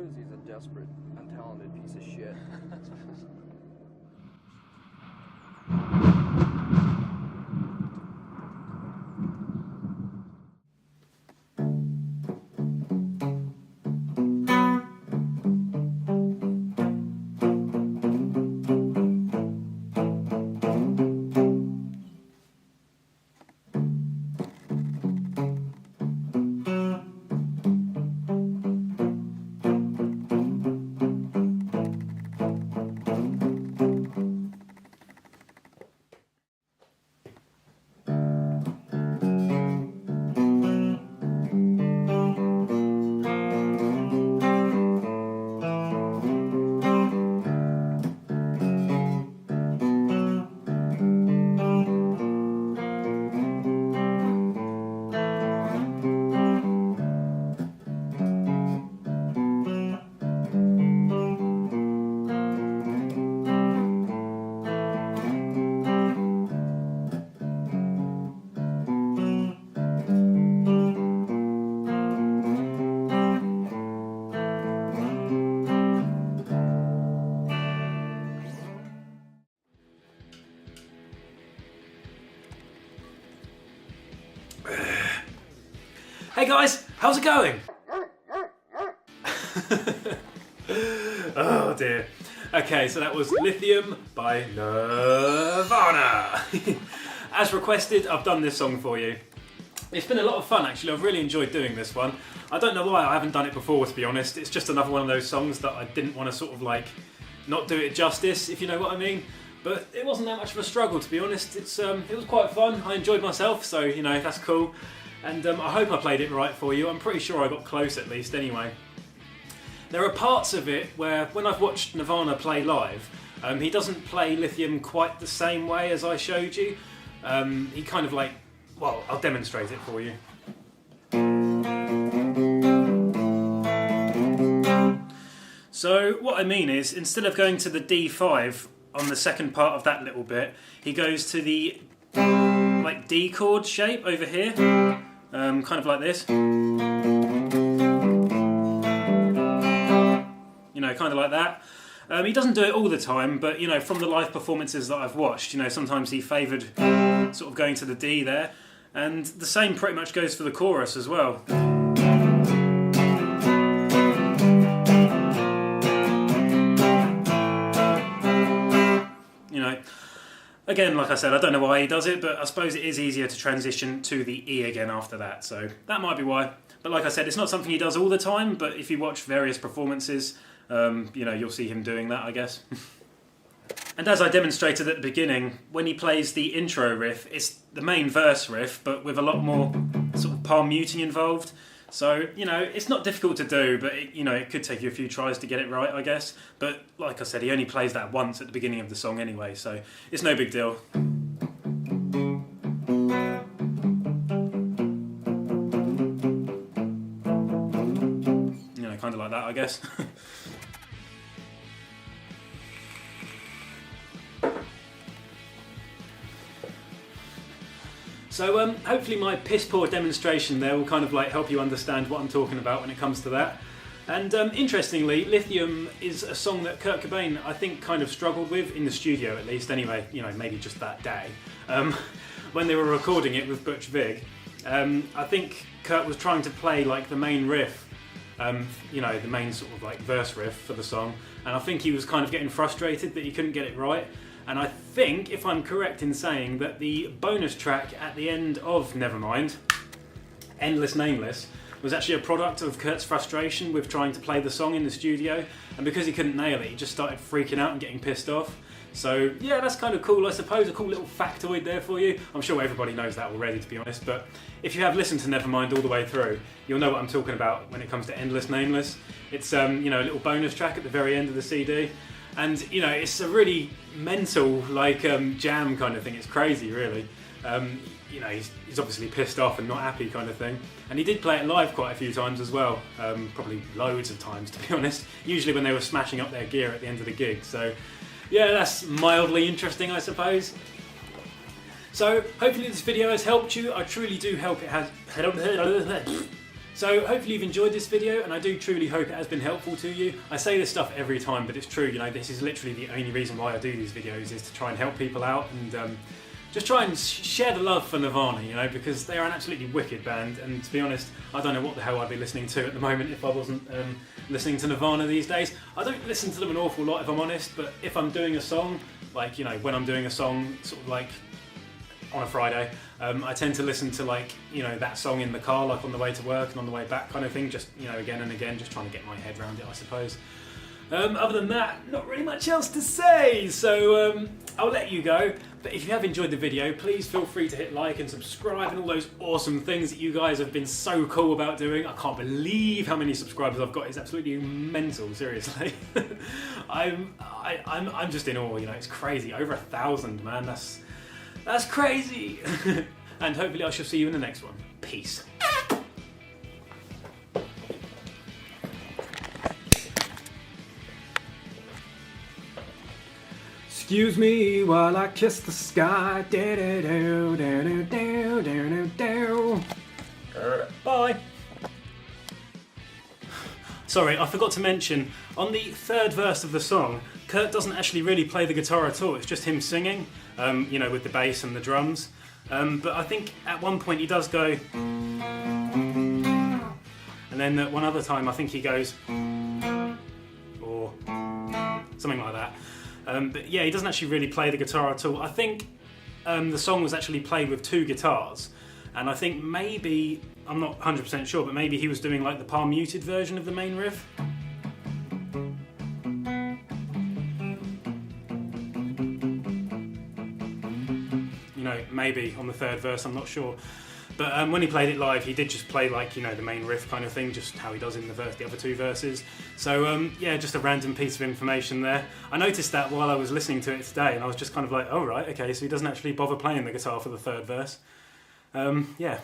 is he's a desperate, untalented piece of shit. Hey guys, how's it going? Oh dear. Okay, so that was Lithium by Nirvana. As requested, I've done this song for you. It's been a lot of fun actually, I've really enjoyed doing this one. I don't know why I haven't done it before, to be honest. It's just another one of those songs that I didn't want to sort of like not do it justice, if you know what I mean. But it wasn't that much of a struggle, to be honest. It was quite fun, I enjoyed myself, so you know, that's cool. And I hope I played it right for you. I'm pretty sure I got close at least anyway. There are parts of it where, when I've watched Nirvana play live, he doesn't play Lithium quite the same way as I showed you. He kind of like, well, I'll demonstrate it for you. So what I mean is, instead of going to the D5 on the second part of that little bit, he goes to the like D chord shape over here, kind of like this. You know, kind of like that. He doesn't do it all the time, but you know, from the live performances that I've watched, you know, sometimes he favoured sort of going to the D there, and the same pretty much goes for the chorus as well. You know, again, like I said, I don't know why he does it, but I suppose it is easier to transition to the E again after that, so that might be why. But like I said, it's not something he does all the time, but if you watch various performances, you know, you'll see him doing that, I guess. And as I demonstrated at the beginning, when he plays the intro riff, it's the main verse riff, but with a lot more sort of palm muting involved. So, you know, it's not difficult to do, but it, you know, it could take you a few tries to get it right, I guess. But like I said, he only plays that once at the beginning of the song anyway, so it's no big deal. You know, kind of like that, I guess. So hopefully my piss poor demonstration there will kind of like help you understand what I'm talking about when it comes to that. And interestingly, Lithium is a song that Kurt Cobain, I think, kind of struggled with, in the studio at least anyway, you know, maybe just that day, when they were recording it with Butch Vig. I think Kurt was trying to play like the main riff, you know, the main sort of like verse riff for the song, and I think he was kind of getting frustrated that he couldn't get it right. And I think, if I'm correct in saying, that the bonus track at the end of Nevermind, Endless Nameless, was actually a product of Kurt's frustration with trying to play the song in the studio, and because he couldn't nail it, he just started freaking out and getting pissed off. So yeah, that's kind of cool, I suppose, a cool little factoid there for you. I'm sure everybody knows that already, to be honest, but if you have listened to Nevermind all the way through, you'll know what I'm talking about when it comes to Endless Nameless. It's you know, a little bonus track at the very end of the CD. And you know, it's a really mental, like jam kind of thing. It's crazy, really. You know, he's obviously pissed off and not happy, kind of thing. And he did play it live quite a few times as well. Probably loads of times, to be honest. Usually when they were smashing up their gear at the end of the gig. So yeah, that's mildly interesting, I suppose. So hopefully this video has helped you. I truly do hope it has. So hopefully you've enjoyed this video, and I do truly hope it has been helpful to you. I say this stuff every time, but it's true, you know, this is literally the only reason why I do these videos, is to try and help people out and just try and share the love for Nirvana, you know, because they are an absolutely wicked band, and to be honest, I don't know what the hell I'd be listening to at the moment if I wasn't listening to Nirvana these days. I don't listen to them an awful lot, if I'm honest, but if I'm doing a song, like, you know, when I'm doing a song, sort of like on a Friday, I tend to listen to, like, you know, that song in the car, like on the way to work and on the way back kind of thing, just, you know, again and again, just trying to get my head around it, I suppose. Other than that, not really much else to say, so I'll let you go. But if you have enjoyed the video, please feel free to hit like and subscribe and all those awesome things that you guys have been so cool about doing. I can't believe how many subscribers I've got. It's absolutely mental, seriously. I'm just in awe, you know, it's crazy. Over 1,000, man, that's crazy. And hopefully I shall see you in the next one. Peace. Excuse me while I kiss the sky. Bye. Sorry, I forgot to mention, on the third verse of the song, Kurt doesn't actually really play the guitar at all. It's just him singing, you know, with the bass and the drums. But I think at one point he does go, and then at one other time I think he goes, or something like that. But yeah, he doesn't actually really play the guitar at all. I think the song was actually played with 2 guitars, and I think maybe, I'm not 100% sure, but maybe he was doing like the palm muted version of the main riff. You know, maybe on the third verse, I'm not sure. But when he played it live, he did just play, like, you know, the main riff kind of thing, just how he does in the other 2 verses. So yeah, just a random piece of information there. I noticed that while I was listening to it today, and I was just kind of like, oh right, okay, so he doesn't actually bother playing the guitar for the third verse. Yeah.